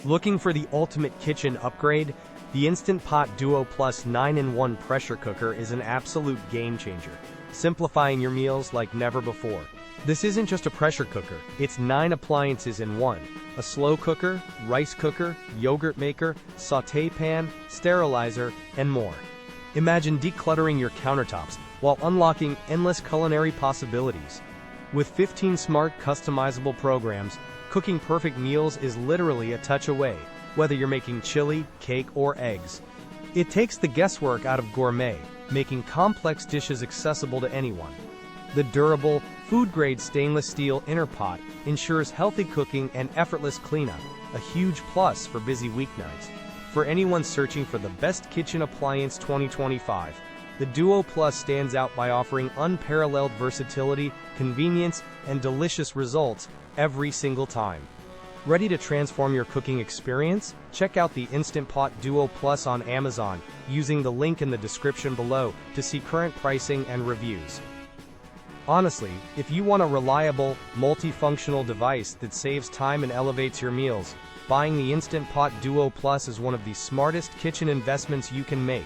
Looking for the ultimate kitchen upgrade? The Instant Pot Duo Plus 9-in-1 pressure cooker is an absolute game changer, simplifying your meals like never before. This isn't just a pressure cooker, it's 9 appliances in one: a slow cooker, rice cooker, yogurt maker, sauté pan, sterilizer, and more. Imagine decluttering your countertops while unlocking endless culinary possibilities. With 15 smart customizable programs, cooking perfect meals is literally a touch away, whether you're making chili, cake, or eggs. It takes the guesswork out of gourmet, making complex dishes accessible to anyone. The durable, food-grade stainless steel inner pot ensures healthy cooking and effortless cleanup, a huge plus for busy weeknights. For anyone searching for the best kitchen appliance 2025, the Duo Plus stands out by offering unparalleled versatility, convenience, and delicious results every single time. Ready to transform your cooking experience? Check out the Instant Pot Duo Plus on Amazon using the link in the description below to see current pricing and reviews. Honestly, if you want a reliable, multifunctional device that saves time and elevates your meals, buying the Instant Pot Duo Plus is one of the smartest kitchen investments you can make.